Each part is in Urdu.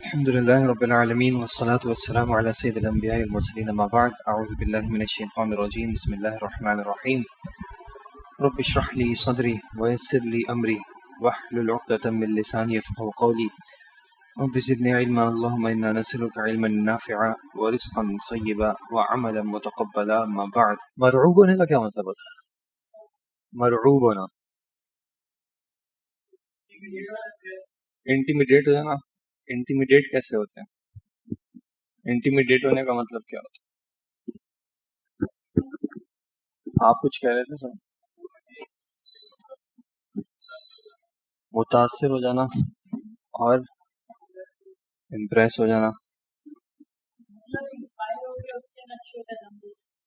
الحمد لله رب العالمين والصلاة والسلام على سيد الأنبياء والمرسلين ما بعد أعوذ بالله من الشيطان الرجيم بسم الله الرحمن الرحيم رب اشرح لي صدري ويسر لي أمري واحلل عقدة من لساني يفقهوا قولي رب زدني علما اللهم إنا نسألك علما نافعا ورزقا طيبا وعملا متقبلا ما بعد مرعوب ہونے کا کیا مطلب ہوتا ہے؟ مرعوب ہونا انٹیمیڈیٹ ہو جانا. انٹیمیڈیٹ کیسے ہوتے ہیں؟ انٹیمیڈیٹ ہونے کا مطلب کیا ہوتا ہے؟ آپ کچھ کہہ رہے تھے سر. متاثر ہو جانا اور امپریس ہو جانا.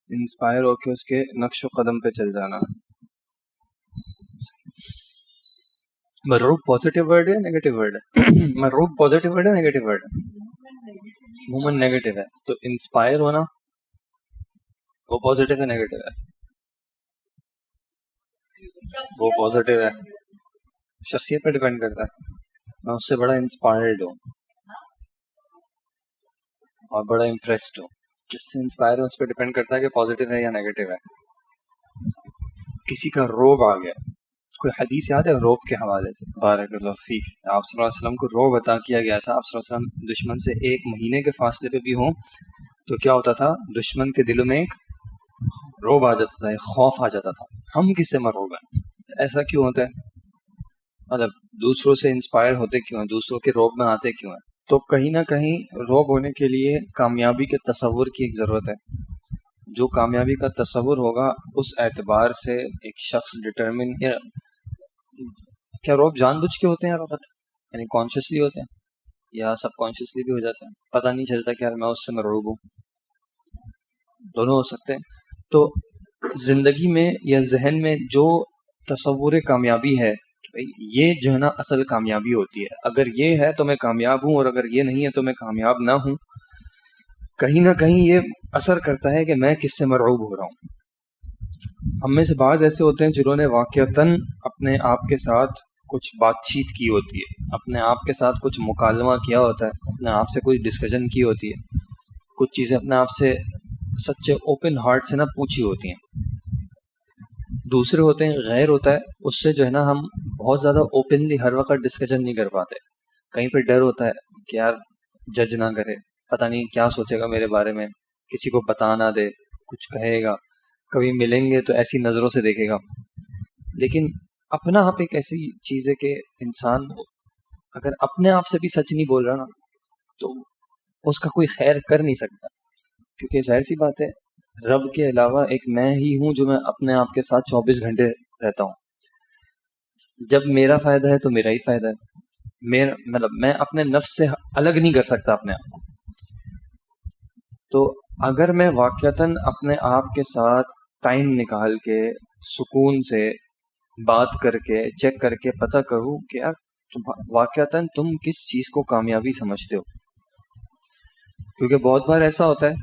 انسپائر ہو کے اس کے نقش و قدم پہ چل جانا. مرعوب پازیٹیو ورڈ ہے نیگیٹو ورڈ ہے؟ مرعوب پازیٹیو ورڈ ہے نیگیٹو ورڈ ہے؟ عموماً نیگیٹو ہے. تو انسپائر ہونا وہ پازیٹیو ہے نیگیٹو ہے؟ وہ پازیٹیو ہے. شخصیت پہ ڈیپینڈ کرتا ہے. میں اس سے بڑا انسپائرڈ ہوں اور بڑا امپریسڈ ہوں. کس سے انسپائر ہوں اس پہ ڈیپینڈ کرتا ہے کہ پازیٹیو ہے یا نیگیٹو ہے. کسی کا روب آ گیا. کوئی حدیث یاد ہے روب کے حوالے سے؟ بارک اللہ فیک. آپ صلی اللہ علیہ وسلم کو روب عطا کیا گیا تھا. آپ صلی اللہ علیہ وسلم دشمن سے ایک مہینے کے فاصلے پہ بھی ہوں تو کیا ہوتا تھا؟ دشمن کے دلوں میں ایک روب آ جاتا تھا, ایک خوف آ جاتا تھا. ہم کس سے مرعوب ہیں؟ ایسا کیوں ہوتا ہے؟ مطلب دوسروں سے انسپائر ہوتے کیوں ہیں؟ دوسروں کے روب میں آتے کیوں ہیں؟ تو کہیں نہ کہیں روب ہونے کے لیے کامیابی کے تصور کی ایک ضرورت ہے. جو کامیابی کا تصور ہوگا اس اعتبار سے ایک شخص ڈٹرمن. کیا روب جان بوجھ کے ہوتے ہیں ہر وقت؟ یعنی کانشیسلی ہوتے ہیں یا سب کانشیسلی بھی ہو جاتے ہیں؟ پتہ نہیں چلتا کہ یار میں اس سے مرعوب ہوں. دونوں ہو سکتے ہیں. تو زندگی میں یا ذہن میں جو تصور کامیابی ہے کہ یہ جو ہے نا اصل کامیابی ہوتی ہے. اگر یہ ہے تو میں کامیاب ہوں اور اگر یہ نہیں ہے تو میں کامیاب نہ ہوں. کہیں نہ کہیں یہ اثر کرتا ہے کہ میں کس سے مرعوب ہو رہا ہوں. ہم میں سے بعض ایسے ہوتے ہیں جنہوں نے واقعتاً اپنے آپ کے ساتھ کچھ بات چیت کی ہوتی ہے, اپنے آپ کے ساتھ کچھ مکالمہ کیا ہوتا ہے, اپنے آپ سے کچھ ڈسکشن کی ہوتی ہے, کچھ چیزیں اپنے آپ سے سچے اوپن ہارٹ سے نہ پوچھی ہوتی ہیں. دوسرے ہوتے ہیں غیر ہوتا ہے, اس سے جو ہے نا ہم بہت زیادہ اوپنلی ہر وقت ڈسکشن نہیں کر پاتے. کہیں پہ ڈر ہوتا ہے کہ یار جج نہ کرے, پتہ نہیں کیا سوچے گا میرے بارے میں, کسی کو بتا نہ دے, کچھ کہے گا, کبھی ملیں گے تو ایسی نظروں سے دیکھے گا. لیکن اپنا آپ ایک ایسی چیز ہے کہ انسان اگر اپنے آپ سے بھی سچ نہیں بول رہا نا تو اس کا کوئی خیر کر نہیں سکتا. کیونکہ ظاہر سی بات ہے رب کے علاوہ ایک میں ہی ہوں جو میں اپنے آپ کے ساتھ 24 گھنٹے رہتا ہوں. جب میرا فائدہ ہے تو میرا ہی فائدہ ہے. مطلب میں اپنے نفس سے الگ نہیں کر سکتا اپنے آپ کو. تو اگر میں واقعتاً اپنے آپ کے ساتھ ٹائم نکال کے سکون سے بات کر کے چیک کر کے پتہ کروں کہ یار واقعتاً تم کس چیز کو کامیابی سمجھتے ہو. کیونکہ بہت بار ایسا ہوتا ہے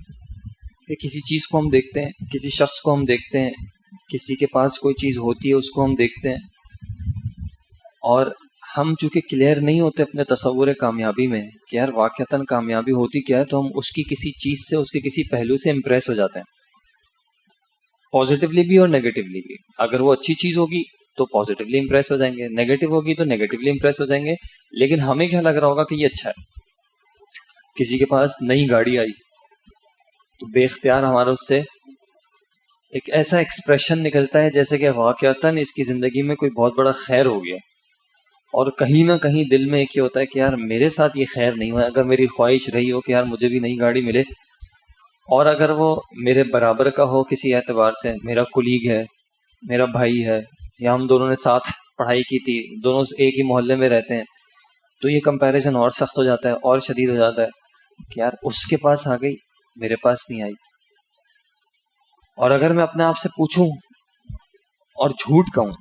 کہ کسی چیز کو ہم دیکھتے ہیں, کسی شخص کو ہم دیکھتے ہیں, کسی کے پاس کوئی چیز ہوتی ہے اس کو ہم دیکھتے ہیں, اور ہم چونکہ کلیئر نہیں ہوتے اپنے تصور کامیابی میں کہ یار واقعتاً کامیابی ہوتی کیا ہے, تو ہم اس کی کسی چیز سے, اس کے کسی پہلو سے امپریس ہو جاتے ہیں, پازیٹیولی بھی اور نیگیٹیولی بھی. اگر وہ اچھی چیز ہوگی تو پازیٹیولی امپریس ہو جائیں گے, نیگیٹو ہوگی تو نیگیٹیولی امپریس ہو جائیں گے. لیکن ہمیں کیا لگ رہا ہوگا کہ یہ اچھا ہے. کسی کے پاس نئی گاڑی آئی تو بے اختیار ہمارا اس سے ایک ایسا ایکسپریشن نکلتا ہے جیسے کہ واقعتاً اس کی زندگی میں کوئی بہت بڑا خیر ہو گیا, اور کہیں نہ کہیں دل میں ایک یہ ہوتا ہے کہ یار میرے ساتھ یہ خیر نہیں ہوا. اگر میری خواہش رہی ہو کہ یار مجھے بھی نئی گاڑی ملے, اور اگر وہ میرے برابر کا ہو کسی اعتبار سے, میرا کولیگ ہے, میرا بھائی ہے, یا ہم دونوں نے ساتھ پڑھائی کی تھی, دونوں ایک ہی محلے میں رہتے ہیں, تو یہ کمپیریزن اور سخت ہو جاتا ہے اور شدید ہو جاتا ہے کہ یار اس کے پاس آ گئی میرے پاس نہیں آئی. اور اگر میں اپنے آپ سے پوچھوں اور جھوٹ کہوں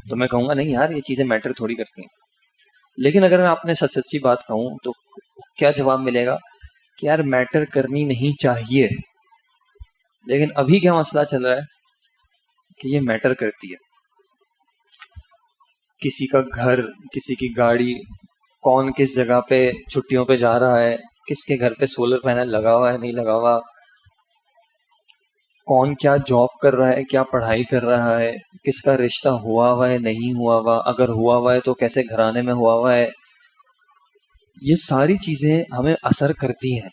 تو میں کہوں گا نہیں یار یہ چیزیں میٹر تھوڑی کرتی ہیں. لیکن اگر میں اپنے سچی بات کہوں تو کیا جواب ملے گا کہ یار میٹر کرنی نہیں چاہیے. لیکن ابھی کیا مسئلہ چل رہا ہے کہ یہ میٹر کرتی ہے. کسی کا گھر, کسی کی گاڑی, کون کس جگہ پہ چھٹیوں پہ جا رہا ہے، کس کے گھر پہ سولر پینل لگا ہوا ہے نہیں لگا ہوا، کون کیا جاب کر رہا ہے، کیا پڑھائی کر رہا ہے، کس کا رشتہ ہوا ہے نہیں ہوا ہوا، اگر ہوا ہے تو کیسے گھرانے میں ہوا ہے. یہ ساری چیزیں ہمیں اثر کرتی ہیں.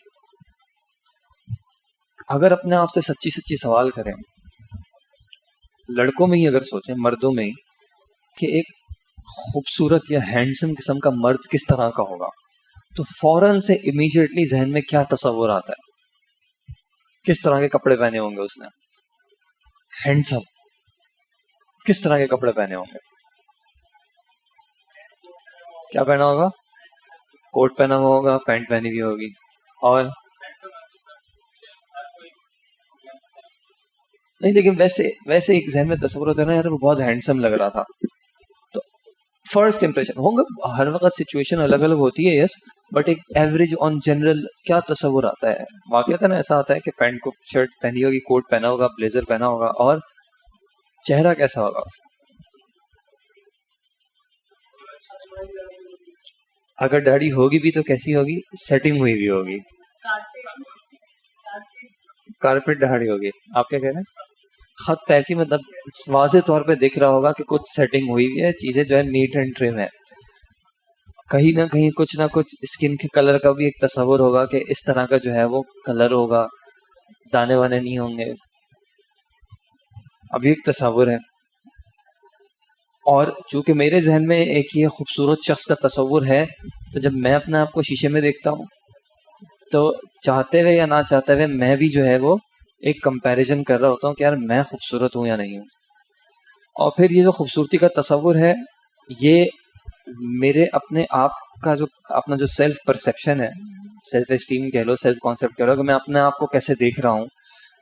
اگر اپنے آپ سے سچی سچی سوال کریں، لڑکوں میں ہی اگر سوچیں، مردوں میں ہی، کہ ایک خوبصورت یا ہینڈسم قسم کا مرد کس طرح کا ہوگا، تو فوراً سے امیجیٹلی ذہن میں کیا تصور آتا ہے؟ کس طرح کے کپڑے پہنے ہوں گے اس نے؟ ہینڈسم کس طرح کے کپڑے پہنے ہوں گے؟ کیا پہنا ہوگا؟ کوٹ پہنا ہوا ہوگا، پینٹ پہنی ہوئی ہوگی، اور نہیں، لیکن ویسے ایک ذہن میں تصور ہوتا ہے نا، یار وہ بہت ہینڈسم لگ رہا تھا. تو فرسٹ امپریشن ہوگا، ہر وقت سچویشن الگ الگ ہوتی ہے، یس، بٹ ایک ایوریج آن جنرل کیا تصور آتا ہے؟ واقعات نا ایسا آتا ہے کہ پینٹ کو شرٹ پہنی ہوگی، کوٹ پہنا ہوگا، بلیزر پہنا ہوگا، اور چہرہ کیسا ہوگا اس کا؟ اگر داڑھی ہوگی بھی تو کیسی ہوگی؟ سیٹنگ ہوئی بھی ہوگی، کارپیٹ داڑھی ہوگی. آپ کیا کہہ رہے ہیں؟ خط طے کی مطلب واضح طور پہ دکھ رہا ہوگا کہ کچھ سیٹنگ ہوئی ہوئی ہے، چیزیں جو ہے نیٹ اینڈ ٹرم ہے. کہیں نہ کہیں کچھ نہ کچھ اسکن کے کلر کا بھی ایک تصور ہوگا کہ اس طرح کا جو ہے وہ کلر ہوگا، دانے وانے نہیں ہوں گے. ابھی ایک تصور ہے. اور چونکہ میرے ذہن میں ایک یہ خوبصورت شخص کا تصور ہے، تو جب میں اپنے آپ کو شیشے میں دیکھتا ہوں تو چاہتے ہوئے یا نہ چاہتے ہوئے میں بھی جو ہے وہ ایک کمپیریزن کر رہا ہوتا ہوں کہ یار میں خوبصورت ہوں یا نہیں ہوں. اور پھر یہ جو خوبصورتی کا تصور ہے، یہ میرے اپنے آپ کا جو اپنا جو سیلف پرسیپشن ہے، سیلف اسٹیم کہہ لو، سیلف کانسیپٹ کہہ لو، کہ میں اپنے آپ کو کیسے دیکھ رہا ہوں،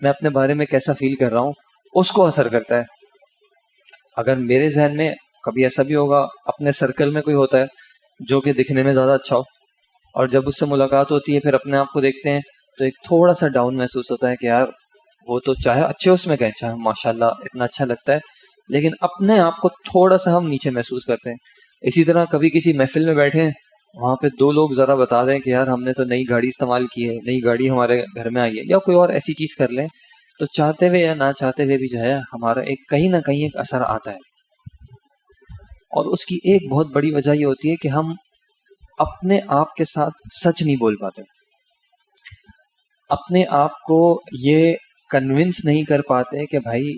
میں اپنے بارے میں کیسا فیل کر رہا ہوں، اس کو اثر کرتا ہے. اگر میرے ذہن میں کبھی ایسا بھی ہوگا، اپنے سرکل میں کوئی ہوتا ہے جو کہ دکھنے میں زیادہ اچھا ہو، اور جب اس سے ملاقات ہوتی ہے پھر اپنے آپ کو دیکھتے ہیں تو ایک تھوڑا سا ڈاؤن محسوس ہوتا ہے کہ یار وہ تو چاہے اچھے اس میں گئے، چاہے ماشاءاللہ اتنا اچھا لگتا ہے، لیکن اپنے آپ کو تھوڑا سا ہم نیچے محسوس کرتے ہیں. اسی طرح کبھی کسی محفل میں بیٹھے ہیں، وہاں پہ دو لوگ ذرا بتا دیں کہ یار ہم نے تو نئی گاڑی استعمال کی ہے، نئی گاڑی ہمارے گھر میں آئی ہے، یا کوئی اور ایسی چیز کر لیں، تو چاہتے ہوئے یا نہ چاہتے ہوئے بھی جو ہے ہمارا ایک کہیں نہ کہیں ایک اثر آتا ہے. اور اس کی ایک بہت بڑی وجہ یہ ہوتی ہے کہ ہم اپنے آپ کے ساتھ سچ نہیں بول پاتے، اپنے آپ کو یہ کنونس نہیں کر پاتے کہ بھائی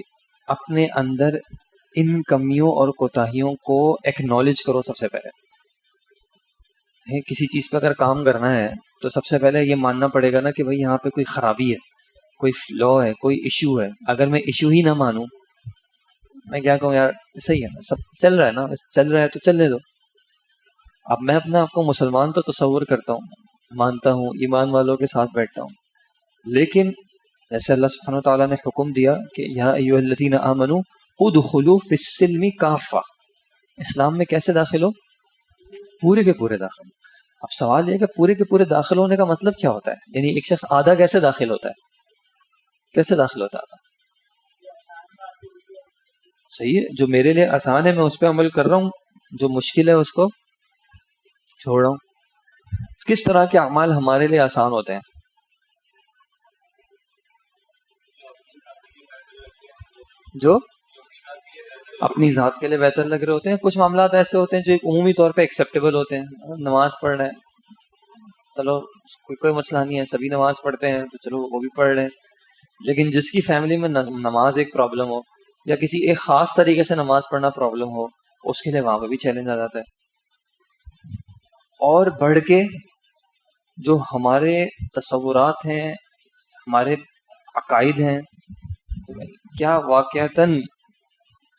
اپنے اندر ان کمیوں اور کوتاہیوں کو ایکنالج کرو. سب سے پہلے کسی چیز پہ اگر کام کرنا ہے تو سب سے پہلے یہ ماننا پڑے گا نا کہ بھائی یہاں پہ کوئی خرابی ہے، کوئی فلو ہے، کوئی ایشو ہے. اگر میں ایشو ہی نہ مانوں، میں کیا کہوں یار صحیح ہے نا، سب چل رہا ہے نا، چل رہا ہے تو چلنے دو. اب میں اپنے آپ کو مسلمان تو تصور کرتا ہوں، مانتا ہوں، ایمان والوں کے ساتھ بیٹھتا ہوں، لیکن جیسے اللہ سبحانہ وتعالیٰ نے حکم دیا کہ یا ایھا الذین آمنوا ادخلوا فی السلم کافہ، اسلام میں کیسے داخل ہو؟ پورے کے پورے داخل. اب سوال یہ ہے کہ پورے کے پورے داخل ہونے کا مطلب کیا ہوتا ہے؟ یعنی ایک شخص آدھا کیسے داخل ہوتا ہے؟ کیسے داخل ہوتا ہے؟ صحیح ہے، جو میرے لیے آسان ہے میں اس پہ عمل کر رہا ہوں، جو مشکل ہے اس کو چھوڑ رہا ہوں. کس طرح کے اعمال ہمارے لیے آسان ہوتے ہیں؟ جو اپنی ذات کے لیے بہتر لگ رہے ہوتے ہیں. کچھ معاملات ایسے ہوتے ہیں جو ایک عمومی طور پہ ایکسیپٹیبل ہوتے ہیں. نماز پڑھ رہے ہیں، چلو کوئی مسئلہ نہیں ہے، سبھی نماز پڑھتے ہیں تو چلو وہ بھی پڑھ رہے ہیں. لیکن جس کی فیملی میں نماز ایک پرابلم ہو، یا کسی ایک خاص طریقے سے نماز پڑھنا پرابلم ہو، اس کے لیے وہاں پہ بھی چیلنج آ جاتا ہے. اور بڑھ کے جو ہمارے تصورات ہیں، ہمارے عقائد ہیں، کیا واقعتاً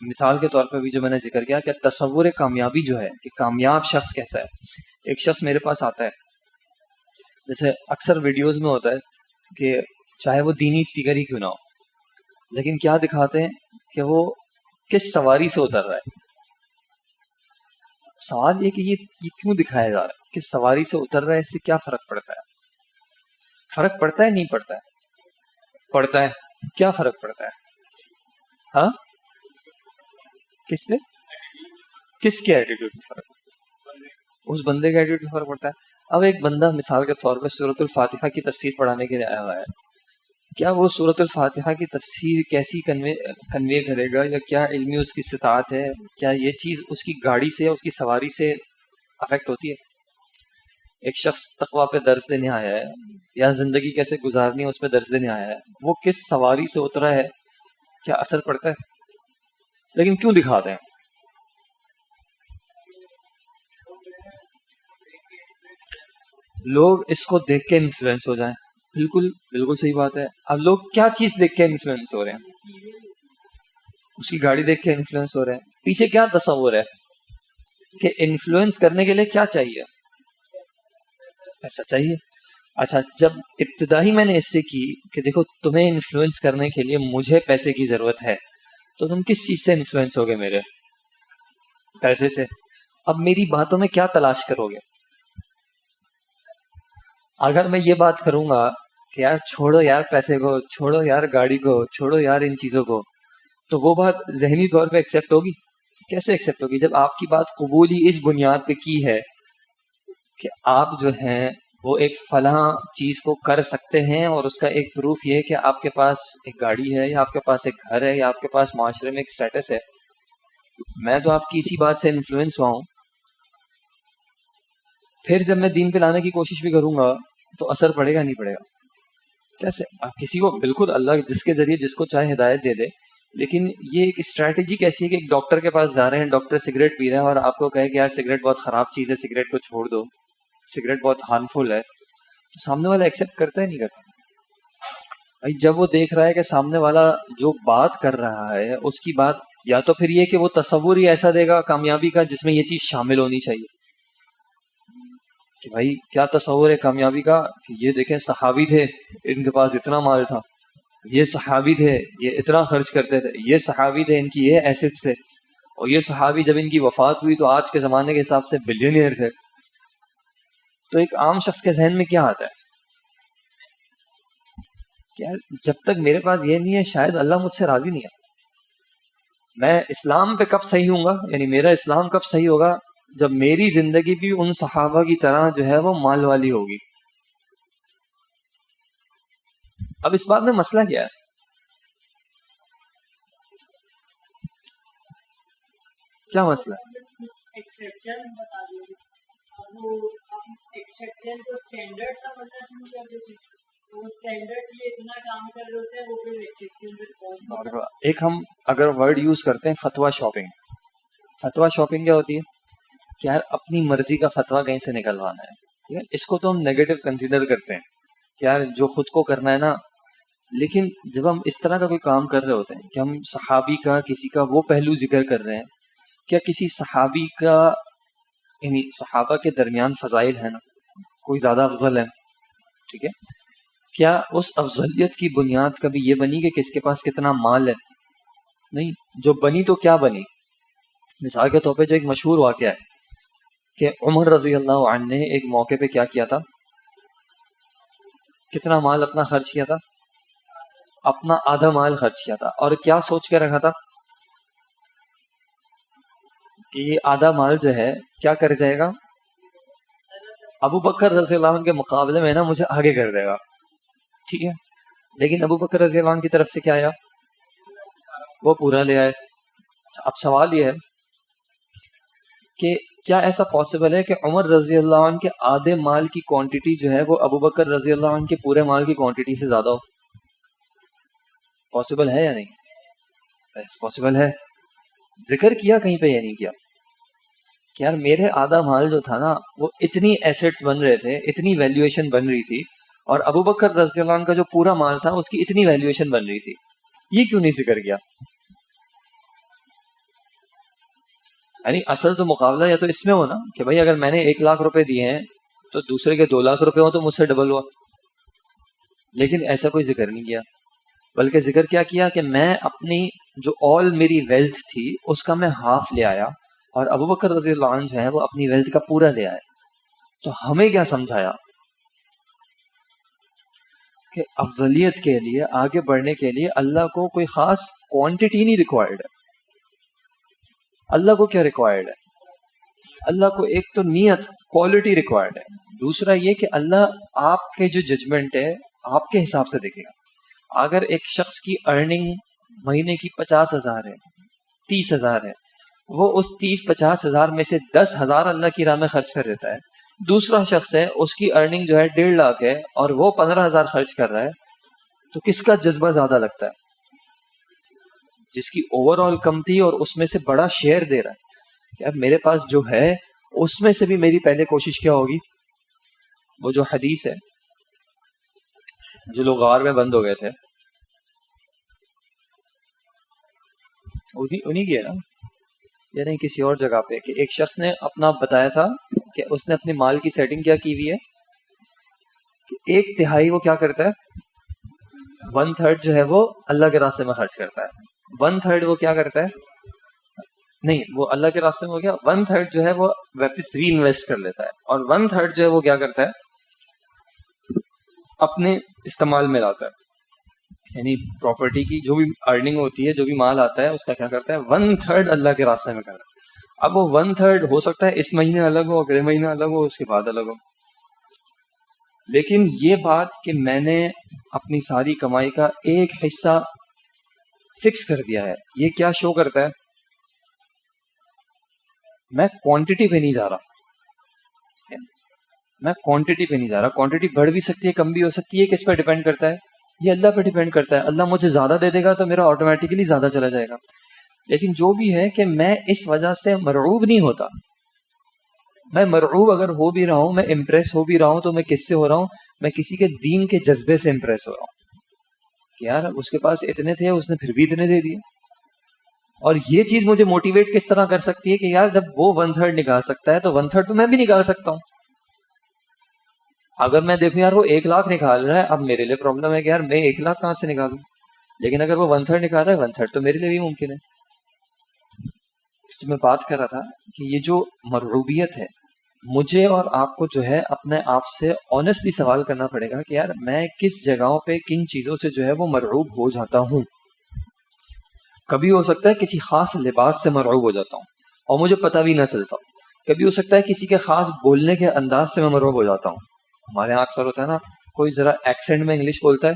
مثال کے طور پہ بھی جو میں نے ذکر کیا کہ تصور کامیابی جو ہے کہ کامیاب شخص کیسا ہے. ایک شخص میرے پاس آتا ہے، جیسے اکثر ویڈیوز میں ہوتا ہے کہ چاہے وہ دینی اسپیکر ہی کیوں نہ ہو، لیکن کیا دکھاتے ہیں کہ وہ کس سواری سے اتر رہا ہے. سوال یہ کہ یہ کیوں دکھایا جا رہا ہے؟ کس سواری سے اتر رہا ہے، اس سے کیا فرق پڑتا ہے؟ فرق پڑتا ہے نہیں پڑتا ہے؟ پڑتا ہے. کیا فرق پڑتا ہے؟ ہاں، کس پہ؟ کس کے ایٹیٹیوڈ میں فرق؟ اس بندے کے ایٹیٹیوڈ پہ فرق پڑتا ہے. اب ایک بندہ مثال کے طور پہ سورۃ الفاتحہ کی تفسیر پڑھانے کے لیے آیا ہوا ہے، کیا وہ سورۃ الفاتحہ کی تفسیر کیسی کنوے کرے گا، یا کیا علمی اس کی استطاعت ہے، کیا یہ چیز اس کی گاڑی سے اس کی سواری سے افیکٹ ہوتی ہے؟ ایک شخص تقویٰ پہ درس دینے آیا ہے یا زندگی کیسے گزارنی ہے اس پہ درس دینے آیا ہے، وہ کس سواری سے اترا ہے، کیا اثر پڑتا ہے؟ لیکن کیوں دکھاتے ہیں؟ لوگ اس کو دیکھ کے انفلوئنس ہو جائیں. بالکل بالکل صحیح بات ہے. اب لوگ کیا چیز دیکھ کے انفلوئنس ہو رہے ہیں؟ اس کی گاڑی دیکھ کے انفلوئنس ہو رہے ہیں. پیچھے کیا تصور ہے کہ انفلوئنس کرنے کے لیے کیا چاہیے؟ پیسہ چاہیے. اچھا، جب ابتدائی میں نے اس سے کی کہ دیکھو تمہیں انفلوئنس کرنے کے لیے مجھے پیسے کی ضرورت ہے، تو تم کس چیز سے انفلوئنس ہوگے؟ میرے پیسے سے. اب میری باتوں میں کیا تلاش کرو گے؟ اگر میں یہ بات کروں گا کہ یار چھوڑو یار پیسے کو، چھوڑو یار گاڑی کو، چھوڑو یار ان چیزوں کو، تو وہ بات ذہنی طور پہ ایکسیپٹ ہوگی؟ کیسے ایکسیپٹ ہوگی جب آپ کی بات قبول ہی اس بنیاد پہ کی ہے کہ آپ جو ہیں وہ ایک فلاں چیز کو کر سکتے ہیں، اور اس کا ایک پروف یہ ہے کہ آپ کے پاس ایک گاڑی ہے، یا آپ کے پاس ایک گھر ہے، یا آپ کے پاس معاشرے میں ایک سٹیٹس ہے. میں تو آپ کی اسی بات سے انفلوئنس ہوا ہوں. پھر جب میں دین پہ لانے کی کوشش بھی کروں گا تو اثر پڑے گا نہیں پڑے گا؟ کیسے؟ کسی کو بالکل اللہ جس کے ذریعے جس کو چاہے ہدایت دے دے، لیکن یہ ایک اسٹریٹجی کیسی ہے کہ ایک ڈاکٹر کے پاس جا رہے ہیں، ڈاکٹر سگریٹ پی رہے ہیں اور آپ کو کہے کہ یار سگریٹ بہت خراب چیز ہے، سگریٹ کو چھوڑ دو، سگریٹ بہت ہارمفل ہے، تو سامنے والا ایکسیپٹ کرتا ہے نہیں کرتا؟ بھائی جب وہ دیکھ رہا ہے کہ سامنے والا جو بات کر رہا ہے اس کی بات، یا تو پھر یہ کہ وہ تصور ہی ایسا دے گا کامیابی کا جس میں یہ چیز شامل ہونی چاہیے کہ بھائی کیا تصور ہے کامیابی کا، کہ یہ دیکھیں صحابی تھے، ان کے پاس اتنا مال تھا، یہ صحابی تھے یہ اتنا خرچ کرتے تھے، یہ صحابی تھے ان کی یہ ایسٹس تھے، اور یہ صحابی جب ان کی وفات ہوئی تو آج کے زمانے کے حساب سے بلینئر تھے. تو ایک عام شخص کے ذہن میں کیا آتا ہے کہ جب تک میرے پاس یہ نہیں ہے شاید اللہ مجھ سے راضی نہیں ہے. میں اسلام پہ کب صحیح ہوں گا، یعنی میرا اسلام کب صحیح ہوگا؟ جب میری زندگی بھی ان صحابہ کی طرح جو ہے وہ مال والی ہوگی. اب اس بات میں مسئلہ کیا ہے؟ کیا مسئلہ ہے؟ ایک ہم اگر ورڈ یوز کرتے ہیں فتویٰ شاپنگ. فتویٰ شاپنگ کیا ہوتی ہے کہ یار اپنی مرضی کا فتویٰ کہیں سے نکلوانا ہے، ٹھیک ہے، اس کو تو ہم نیگیٹو کنسیڈر کرتے ہیں کہ یار جو خود کو کرنا ہے نا. لیکن جب ہم اس طرح کا کوئی کام کر رہے ہوتے ہیں کہ ہم صحابی کا کسی کا وہ پہلو ذکر کر رہے ہیں، کیا کسی صحابی کا یعنی صحابہ کے درمیان فضائل ہے نا، کوئی زیادہ افضل ہے، ٹھیک ہے، کیا اس افضلیت کی بنیاد کبھی یہ بنی کہ کس کے پاس کتنا مال ہے؟ نہیں. جو بنی تو کیا بنی؟ مثال کے طور پہ جو ایک مشہور واقعہ ہے کہ عمر رضی اللہ عنہ نے ایک موقع پہ کیا کیا تھا، کتنا مال اپنا خرچ کیا تھا؟ اپنا آدھا مال خرچ کیا تھا. اور کیا سوچ کے رکھا تھا کہ یہ آدھا مال جو ہے کیا کر جائے گا؟ ابو بکر رضی اللہ عنہ کے مقابلے میں نا مجھے آگے کر دے گا، ٹھیک ہے. لیکن ابو بکر رضی اللہ عنہ کی طرف سے کیا آیا؟ وہ پورا لے آئے. اب سوال یہ ہے کہ کیا ایسا پاسبل ہے کہ عمر رضی اللہ عنہ کے آدھے مال کی کوانٹٹی جو ہے وہ ابو بکر رضی اللہ عنہ کے پورے مال کی کوانٹٹی سے زیادہ ہو؟ پاسبل ہے یا نہیں؟ پاسبل ہے. ذکر کیا کہیں پہ یہ نہیں کیا کہ یار میرے آدھا مال جو تھا نا وہ اتنی ایسٹس بن رہے تھے، اتنی ویلیویشن بن رہی تھی، اور ابو بکر رضی اللہ عنہ کا جو پورا مال تھا اس کی اتنی ویلیویشن بن رہی تھی. یہ کیوں نہیں ذکر کیا؟ یعنی اصل تو مقابلہ یا تو اس میں ہو نا کہ بھائی اگر میں نے 1 لاکھ روپے دیے ہیں تو دوسرے کے 2 لاکھ روپے ہوں تو مجھ سے ڈبل ہوا. لیکن ایسا کوئی ذکر نہیں کیا، بلکہ ذکر کیا کیا کہ میں اپنی جو آل میری ویلتھ تھی اس کا میں ہاف لے آیا، اور ابو بکر رضی اللہ عنہ جو ہے وہ اپنی ویلتھ کا پورا لے آئے. تو ہمیں کیا سمجھایا کہ افضلیت کے لیے، آگے بڑھنے کے لیے اللہ کو کوئی خاص کوانٹٹی نہیں ریکوائرڈ ہے. اللہ کو کیا ریکوائرڈ ہے؟ اللہ کو ایک تو نیت کوالٹی ریکوائرڈ ہے، دوسرا یہ کہ اللہ آپ کے جو ججمنٹ ہے آپ کے حساب سے دیکھے گا۔ اگر ایک شخص کی ارننگ مہینے کی 50,000 ہے، 30,000 ہے، وہ اس 30-50,000 میں سے 10,000 اللہ کی راہ میں خرچ کر دیتا ہے، دوسرا شخص ہے اس کی ارننگ جو ہے 1.5 لاکھ ہے اور وہ 15,000 خرچ کر رہا ہے، تو کس کا جذبہ زیادہ لگتا ہے؟ جس کی اوور آل کم تھی اور اس میں سے بڑا شیئر دے رہا ہے کہ اب میرے پاس جو ہے اس میں سے بھی میری پہلے کوشش کیا ہوگی؟ وہ جو حدیث ہے، جو لوگ غار میں بند ہو گئے تھے، انہی کی ہے نا، یا نہیں کسی اور جگہ پہ، کہ ایک شخص نے اپنا بتایا تھا کہ اس نے اپنے مال کی سیٹنگ کیا کی ہوئی ہے کہ 1/3 وہ کیا کرتا ہے، 1/3 جو ہے وہ اللہ کے راستے میں خرچ کرتا ہے، 1/3 وہ کیا کرتا ہے، نہیں وہ اللہ کے راستے میں ہو گیا، 1/3 جو ہے وہ واپس ری انویسٹ کر لیتا ہے، اور 1/3 جو ہے وہ کیا کرتا ہے، اپنے استعمال میں لاتا ہے، یعنی پراپرٹی کی جو بھی ارننگ ہوتی ہے، جو بھی مال آتا ہے اس کا کیا کرتا ہے، 1/3 اللہ کے راستے میں کرتا ہے۔ اب وہ 1/3 ہو سکتا ہے اس مہینے الگ ہو، اگلے مہینے الگ ہو، اس کے بعد الگ ہو، لیکن یہ بات کہ میں نے اپنی ساری کمائی کا ایک حصہ فکس کر دیا ہے، یہ کیا شو کرتا ہے؟ میں کوانٹٹی پہ نہیں جا رہا، میں کوانٹٹی پہ نہیں جا رہا، کوانٹٹی بڑھ بھی سکتی ہے، کم بھی ہو سکتی ہے، کس پہ ڈیپینڈ کرتا ہے؟ یہ اللہ پہ ڈیپینڈ کرتا ہے۔ اللہ مجھے زیادہ دے دے گا تو میرا آٹومیٹکلی زیادہ چلا جائے گا، لیکن جو بھی ہے کہ میں اس وجہ سے مرعوب نہیں ہوتا۔ میں مرعوب اگر ہو بھی رہا ہوں، میں امپریس ہو بھی رہا ہوں، تو میں کس سے ہو رہا ہوں؟ میں کسی کے دین کے جذبے سے امپریس ہو رہا ہوں کہ یار اس کے پاس اتنے تھے، اس نے پھر بھی اتنے دے دیے۔ اور یہ چیز مجھے موٹیویٹ کس طرح کر سکتی ہے کہ یار جب وہ 1/3 نکال سکتا ہے تو 1/3 تو میں بھی نکال سکتا ہوں۔ اگر میں دیکھوں یار وہ 1 لاکھ نکال رہا ہے، اب میرے لیے پرابلم ہے کہ یار میں 1 لاکھ کہاں سے نکالوں، لیکن اگر وہ 1/3 نکال رہا ہے، 1/3 تو میرے لیے بھی ممکن ہے۔ تو میں بات کر رہا تھا کہ یہ جو مرعوبیت ہے، مجھے اور آپ کو جو ہے اپنے آپ سے آنیسٹلی سوال کرنا پڑے گا کہ یار میں کس جگہوں پہ کن چیزوں سے جو ہے وہ مرعوب ہو جاتا ہوں۔ کبھی ہو سکتا ہے کسی خاص لباس سے مرعوب ہو جاتا ہوں اور مجھے پتہ بھی نہ چلتا ہوں، کبھی ہو سکتا ہے کسی کے خاص بولنے کے انداز سے میں مرعوب ہو جاتا ہوں۔ ہمارے یہاں اکثر ہوتا ہے نا، کوئی ذرا ایکسنٹ میں انگلش بولتا ہے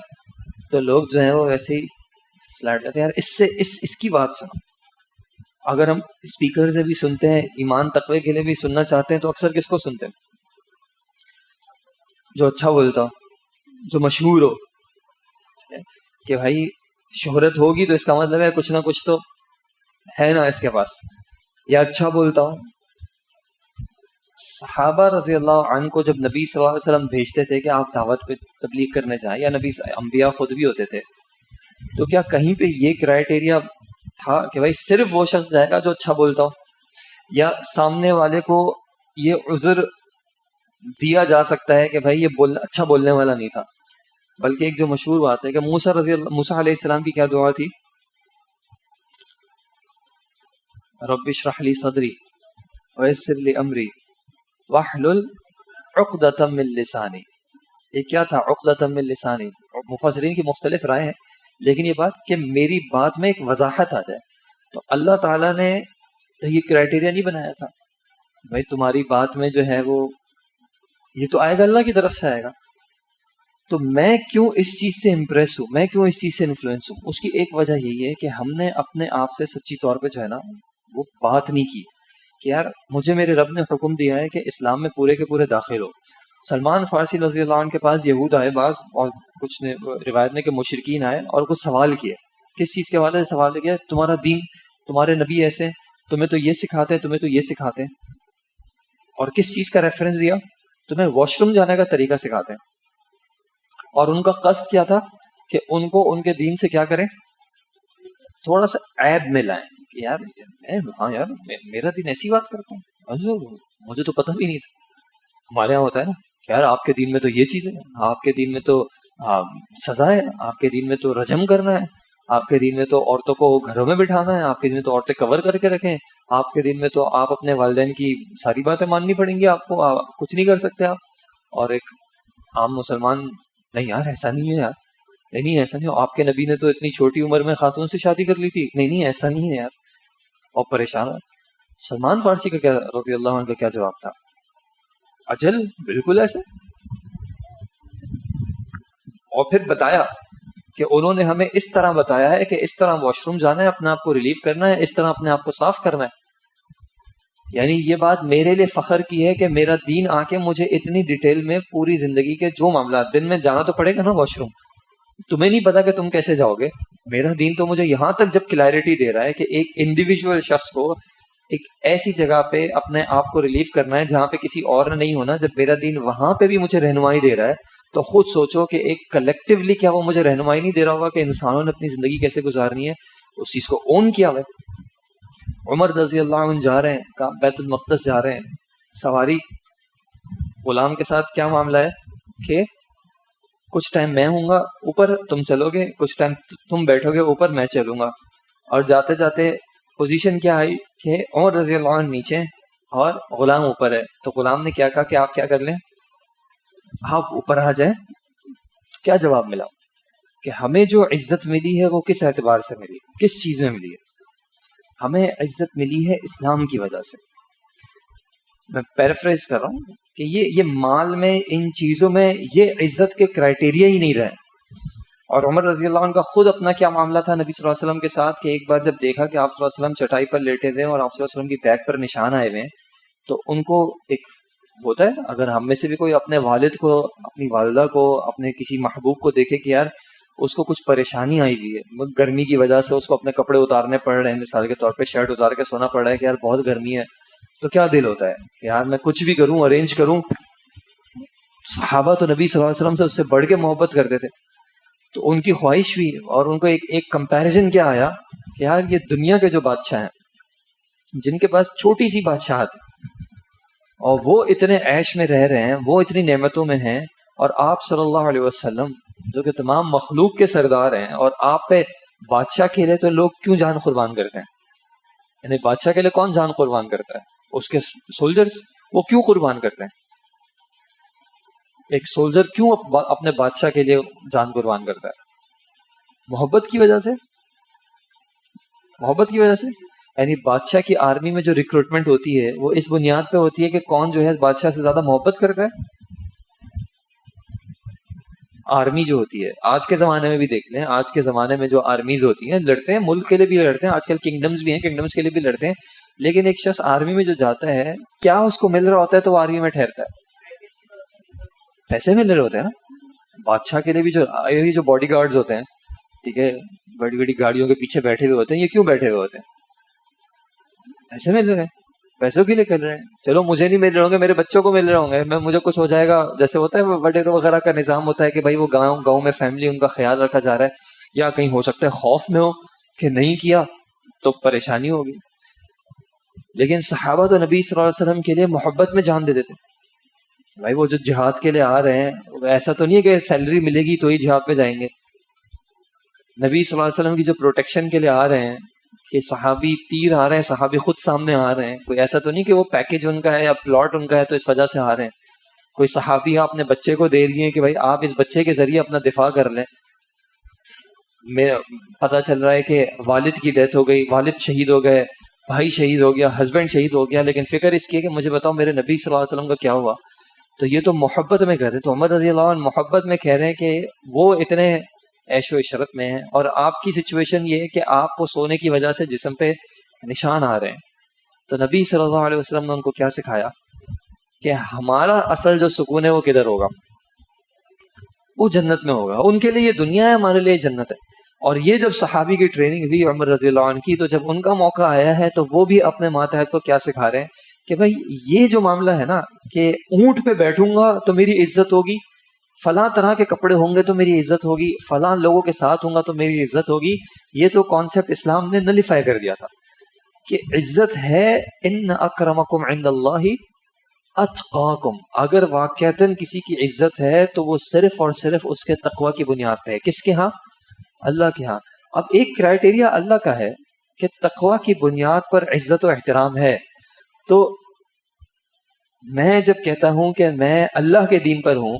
تو لوگ جو ہیں وہ ویسے ہی فلیٹ جاتے ہیں، یار اس سے اس کی بات سنو۔ اگر ہم اسپیکر سے بھی سنتے ہیں، ایمان تقوی کے لیے بھی سننا چاہتے ہیں، تو اکثر کس کو سنتے ہیں؟ جو اچھا بولتا ہو، جو مشہور ہو، کہ بھائی شہرت ہوگی تو اس کا مطلب ہے کچھ نہ کچھ تو ہے نا اس کے پاس، یا اچھا بولتا ہو۔ صحابہ رضی اللہ عنہ کو جب نبی صلی اللہ علیہ وسلم بھیجتے تھے کہ آپ دعوت پہ تبلیغ کرنے جائیں، یا نبی انبیاء خود بھی ہوتے تھے، تو کیا کہیں پہ یہ کرائیٹیریا تھا کہ بھائی صرف وہ شخص جائے گا جو اچھا بولتا ہو، یا سامنے والے کو یہ عذر دیا جا سکتا ہے کہ بھائی یہ اچھا بولنے والا نہیں تھا؟ بلکہ ایک جو مشہور بات ہے کہ موسیٰ علیہ السلام کی کیا دعا تھی؟ رب اشرح لی صدری ویسر لی امری واحلل عقدۃ من لسانی۔ یہ کیا تھا عقدۃ من لسانی؟ مفسرین کی مختلف رائے ہیں، لیکن یہ بات کہ میری بات میں ایک وضاحت آ جائے۔ تو اللہ تعالیٰ نے یہ کرائیٹیریا نہیں بنایا تھا بھائی تمہاری بات میں جو ہے وہ یہ تو آئے گا، اللہ کی طرف سے آئے گا، تو میں کیوں اس چیز سے امپریس ہوں، میں کیوں اس چیز سے انفلوئنس ہوں؟ اس کی ایک وجہ یہی ہے کہ ہم نے اپنے آپ سے سچی طور پہ جو ہے نا وہ بات نہیں کی کہ یار مجھے میرے رب نے حکم دیا ہے کہ اسلام میں پورے کے پورے داخل ہو۔ سلمان فارسی رضی اللہ عنہ کے پاس یہود آئے بعض، اور کچھ نے روایت میں کہ مشرکین آئے اور کچھ سوال کیے۔ کس چیز کے حوالے سے سوال کیا؟ تمہارا دین، تمہارے نبی ایسے، تمہیں تو یہ سکھاتے ہیں، تمہیں تو یہ سکھاتے ہیں، اور کس چیز کا ریفرنس دیا؟ تمہیں واش روم جانے کا طریقہ سکھاتے ہیں۔ اور ان کا قصد کیا تھا کہ ان کو ان کے دین سے کیا کریں، تھوڑا سا عیب میں لائیں کہ یار ہاں یار میرا دین ایسی بات کرتا ہوں، مجھے تو پتہ بھی نہیں تھا۔ ہمارے یہاں ہوتا ہے نا کہ یار آپ کے دین میں تو یہ چیز ہے، آپ کے دین میں تو سزا ہے، آپ کے دین میں تو رجم کرنا ہے، آپ کے دین میں تو عورتوں کو گھروں میں بٹھانا ہے، آپ کے دین میں تو عورتیں کور کر کے رکھیں، آپ کے دین میں تو آپ اپنے والدین کی ساری باتیں ماننی پڑیں گی، آپ کو کچھ نہیں کر سکتے آپ۔ اور ایک عام مسلمان، نہیں یار ایسا نہیں ہے یار، نہیں ایسا نہیں، آپ کے نبی نے تو اتنی چھوٹی عمر میں خاتون سے شادی کر لی تھی، نہیں ایسا نہیں ہے یار، اور پریشان ہے۔ سلمان فارسی کا کیا رضی اللہ عنہ کا کیا جواب تھا؟ اجل بالکل ایسے. اور پھر بتایا کہ انہوں نے ہمیں اس طرح بتایا ہے کہ اس طرح واش روم جانا ہے، اپنے آپ کو ریلیف کرنا ہے، اس طرح اپنے آپ کو صاف کرنا ہے. یعنی یہ بات میرے لیے فخر کی ہے کہ میرا دین آ کے مجھے اتنی ڈیٹیل میں پوری زندگی کے جو معاملات، دن میں جانا تو پڑے گا نا واش روم، تمہیں نہیں پتا کہ تم کیسے جاؤ گے. میرا دین تو مجھے یہاں تک جب کلیئرٹی دے رہا ہے کہ ایک انڈیویجول شخص کو ایک ایسی جگہ پہ اپنے آپ کو ریلیف کرنا ہے جہاں پہ کسی اور نے نہیں ہونا، جب میرا دین وہاں پہ بھی مجھے رہنمائی دے رہا ہے تو خود سوچو کہ ایک کلیکٹیولی کیا وہ مجھے رہنمائی نہیں دے رہا ہوگا کہ انسانوں نے اپنی زندگی کیسے گزارنی ہے، اس چیز کو اون کیا ہوا ہے. عمر رضی اللہ عنہ جا رہے ہیں بیت المقدس جا رہے ہیں سواری، غلام کے ساتھ کیا معاملہ ہے کہ کچھ ٹائم میں ہوں گا اوپر، تم چلو گے، کچھ ٹائم تم بیٹھو گے اوپر، میں چلوں گا. اور جاتے جاتے پوزیشن کیا آئی کہ عمر رضی اللہ عنہ نیچے اور غلام اوپر ہے. تو غلام نے کیا کہا کہ آپ کیا کر لیں، آپ اوپر آ جائیں. کیا جواب ملا کہ ہمیں جو عزت ملی ہے وہ کس اعتبار سے ملی، کس چیز میں ملی ہے؟ ہمیں عزت ملی ہے اسلام کی وجہ سے. میں پیرافریز کر رہا ہوں کہ یہ مال میں، ان چیزوں میں یہ عزت کے کرائٹیریا ہی نہیں رہے. اور عمر رضی اللہ عنہ کا خود اپنا کیا معاملہ تھا نبی صلی اللہ علیہ وسلم کے ساتھ کہ ایک بار جب دیکھا کہ آپ صلی اللہ علیہ وسلم چٹائی پر لیٹے ہوئے اور آپ صلی اللہ علیہ وسلم کی بیک پر نشان آئے ہوئے ہیں، تو ان کو ایک ہوتا ہے، اگر ہم میں سے بھی کوئی اپنے والد کو، اپنی والدہ کو، اپنے کسی محبوب کو دیکھے کہ یار اس کو کچھ پریشانی آئی ہوئی ہے، گرمی کی وجہ سے اس کو اپنے کپڑے اتارنے پڑ رہے ہیں، مثال کے طور پہ شرٹ اتار کے سونا پڑ رہا ہے کہ یار بہت گرمی ہے، تو کیا دل ہوتا ہے کہ یار میں کچھ بھی کروں، ارینج کروں. صحابہ تو نبی صلی اللہ علیہ وسلم سے اس سے بڑھ کے محبت کرتے تھے، تو ان کی خواہش بھی، اور ان کو ایک کمپیریزن کیا آیا کہ یار یہ دنیا کے جو بادشاہ ہیں جن کے پاس چھوٹی سی بادشاہت ہے اور وہ اتنے عیش میں رہ رہے ہیں، وہ اتنی نعمتوں میں ہیں، اور آپ صلی اللہ علیہ وسلم جو کہ تمام مخلوق کے سردار ہیں، اور آپ پہ بادشاہ کے لیے تو لوگ کیوں جان قربان کرتے ہیں؟ یعنی بادشاہ کے لیے کون جان قربان کرتا ہے؟ اس کے سولجرز. وہ کیوں قربان کرتے ہیں؟ ایک سولجر کیوں اپنے بادشاہ کے لیے جان قربان کرتا ہے؟ محبت کی وجہ سے. محبت کی وجہ سے. یعنی بادشاہ کی آرمی میں جو ریکروٹمنٹ ہوتی ہے وہ اس بنیاد پہ ہوتی ہے کہ کون جو ہے بادشاہ سے زیادہ محبت کرتا ہے. آرمی جو ہوتی ہے آج کے زمانے میں بھی دیکھ لیں، آج کے زمانے میں جو آرمیز ہوتی ہیں لڑتے ہیں، ملک کے لیے بھی لڑتے ہیں، آج کل کنگڈمز بھی ہیں، کنگڈمز کے لیے بھی لڑتے ہیں، لیکن ایک شخص آرمی میں جو جاتا ہے کیا اس کو مل رہا ہوتا ہے تو وہ آرمی میں ٹھہرتا ہے؟ پیسے مل رہے ہوتے ہیں نا. بادشاہ کے لیے بھی جو باڈی گارڈز ہوتے ہیں، ٹھیک ہے، بڑی بڑی گاڑیوں کے پیچھے بیٹھے ہوئے ہوتے ہیں، یہ کیوں بیٹھے ہوئے ہوتے ہیں؟ پیسے مل رہے ہیں، پیسوں کے لیے کر رہے ہیں. چلو مجھے نہیں مل رہے ہوں گے، میرے بچوں کو مل رہے ہوں گے، مجھے کچھ ہو جائے گا، جیسے ہوتا ہے وڈیروں وغیرہ کا نظام ہوتا ہے کہ بھائی وہ گاؤں میں فیملی ان کا خیال رکھا جا رہا ہے، یا کہیں ہو سکتا ہے خوف میں ہو کہ نہیں کیا تو پریشانی ہوگی. لیکن صحابہ تو نبی صلی اللہ علیہ وسلم کے لیے محبت میں جان دیتے تھے. بھائی وہ جو جہاد کے لیے آ رہے ہیں ایسا تو نہیں ہے کہ سیلری ملے گی تو ہی جہاد پہ جائیں گے. نبی صلی اللہ علیہ وسلم کی جو پروٹیکشن کے لیے آ رہے ہیں کہ صحابی تیر آ رہے ہیں، صحابی خود سامنے آ رہے ہیں، کوئی ایسا تو نہیں کہ وہ پیکج ان کا ہے یا پلاٹ ان کا ہے تو اس وجہ سے آ رہے ہیں. کوئی صحابی اپنے بچے کو دے رہی ہیں کہ بھائی آپ اس بچے کے ذریعے اپنا دفاع کر لیں. پتہ چل رہا ہے کہ والد کی ڈیتھ ہو گئی، والد شہید ہو گئے، بھائی شہید ہو گیا، ہسبینڈ شہید ہو گیا، لیکن فکر اس کی ہے کہ مجھے بتاؤ میرے نبی صلی اللہ علیہ وسلم کا کیا ہوا. تو یہ تو محبت میں کہہ رہے ہیں. تو عمر رضی اللہ عنہ محبت میں کہہ رہے ہیں کہ وہ اتنے عیش و عشرت میں ہیں، اور آپ کی سچویشن یہ ہے کہ آپ کو سونے کی وجہ سے جسم پہ نشان آ رہے ہیں. تو نبی صلی اللہ علیہ وسلم نے ان کو کیا سکھایا کہ ہمارا اصل جو سکون ہے وہ کدھر ہوگا؟ وہ جنت میں ہوگا. ان کے لیے یہ دنیا ہے، ہمارے لیے جنت ہے. اور یہ جب صحابی کی ٹریننگ ہوئی عمر رضی اللہ عنہ کی، تو جب ان کا موقع آیا ہے تو وہ بھی اپنے ماتحت کو کیا سکھا رہے ہیں کہ بھائی یہ جو معاملہ ہے نا کہ اونٹ پہ بیٹھوں گا تو میری عزت ہوگی، فلاں طرح کے کپڑے ہوں گے تو میری عزت ہوگی، فلاں لوگوں کے ساتھ ہوں گا تو میری عزت ہوگی، یہ تو کانسیپٹ اسلام نے نلیفائی کر دیا تھا کہ عزت ہے ان اکرمکم عند اللہ اتقاکم. اگر واقعتاً کسی کی عزت ہے تو وہ صرف اور صرف اس کے تقوی کی بنیاد پہ ہے. کس کے ہاں؟ اللہ کے ہاں. اب ایک کرائٹیریا اللہ کا ہے کہ تقوی کی بنیاد پر عزت و احترام ہے. تو میں جب کہتا ہوں کہ میں اللہ کے دین پر ہوں،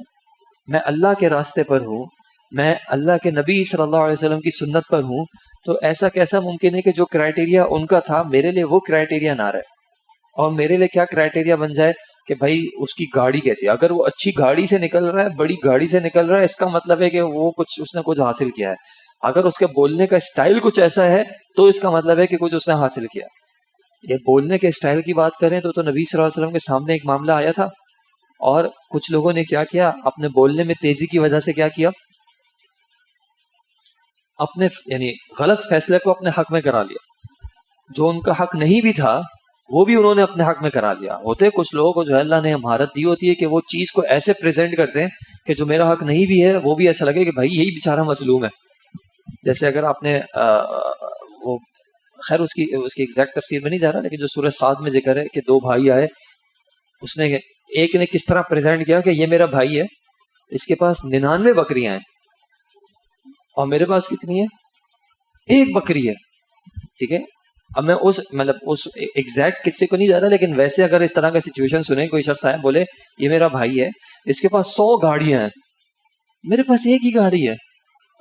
میں اللہ کے راستے پر ہوں، میں اللہ کے نبی صلی اللہ علیہ وسلم کی سنت پر ہوں، تو ایسا کیسا ممکن ہے کہ جو کرائٹیریا ان کا تھا میرے لیے وہ کرائٹیریا نہ رہے؟ اور میرے لیے کیا کرائٹیریا بن جائے کہ بھائی اس کی گاڑی کیسی ہے. اگر وہ اچھی گاڑی سے نکل رہا ہے, بڑی گاڑی سے نکل رہا ہے, اس کا مطلب ہے کہ وہ اس نے کچھ حاصل کیا ہے. اگر اس کے بولنے کا اسٹائل کچھ ایسا ہے تو اس کا مطلب ہے کہ کچھ اس نے حاصل کیا. یہ بولنے کے اسٹائل کی بات کریں تو نبی صلی اللہ علیہ وسلم کے سامنے ایک معاملہ آیا تھا, اور کچھ لوگوں نے کیا کیا, اپنے بولنے میں تیزی کی وجہ سے کیا کیا, اپنے یعنی غلط فیصلے کو اپنے حق میں کرا لیا. جو ان کا حق نہیں بھی تھا وہ بھی انہوں نے اپنے حق میں کرا لیا. ہوتے کچھ لوگوں کو جو اللہ نے مہارت دی ہوتی ہے کہ وہ چیز کو ایسے پریزنٹ کرتے ہیں کہ جو میرا حق نہیں بھی ہے وہ بھی ایسا لگے کہ بھائی یہی بیچارہ مظلوم ہے. جیسے اگر آپ نے وہ خیر اس کی ایگزیکٹ تفسیر میں نہیں جا رہا, لیکن جو سورہ صاد میں ذکر ہے کہ دو بھائی آئے, اس نے ایک نے کس طرح پریزنٹ کیا کہ یہ میرا بھائی ہے, اس کے پاس 99 بکریاں ہیں اور میرے پاس کتنی ہے, ایک بکری ہے. ٹھیک ہے, اب میں اس ایگزیکٹ قصے کو نہیں جا رہا, لیکن ویسے اگر اس طرح کا سچویشن سنیں, کوئی شخص آئے بولے یہ میرا بھائی ہے, اس کے پاس 100 گاڑیاں ہیں, میرے پاس ایک ہی گاڑی ہے,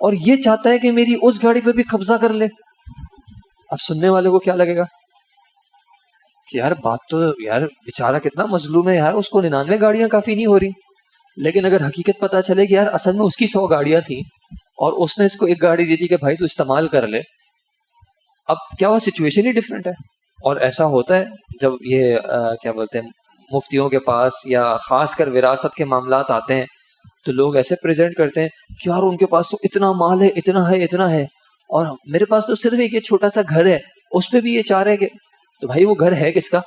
اور یہ چاہتا ہے کہ میری اس گاڑی پہ بھی قبضہ کر لے. اب سننے والے کو کیا لگے گا کہ یار بات تو یار بیچارہ کتنا مظلوم ہے یار, اس کو 99 گاڑیاں کافی نہیں ہو رہی. لیکن اگر حقیقت پتا چلے کہ یار اصل میں اس کی 100 گاڑیاں تھیں اور اس نے اس کو ایک گاڑی دی تھی کہ بھائی تو استعمال کر لے, اب کیا وہ سچویشن ہی ڈفرینٹ ہے. اور ایسا ہوتا ہے جب یہ کیا بولتے ہیں مفتیوں کے پاس یا خاص کر وراثت کے معاملات آتے ہیں تو لوگ ایسے پریزنٹ کرتے ہیں کہ یار ان کے پاس تو اتنا مال ہے, اتنا ہے, اور میرے پاس تو صرف ایک یہ چھوٹا سا گھر ہے, اس پہ بھی یہ چاہ رہے ہیں کہ تو بھائی وہ گھر ہے کس کا,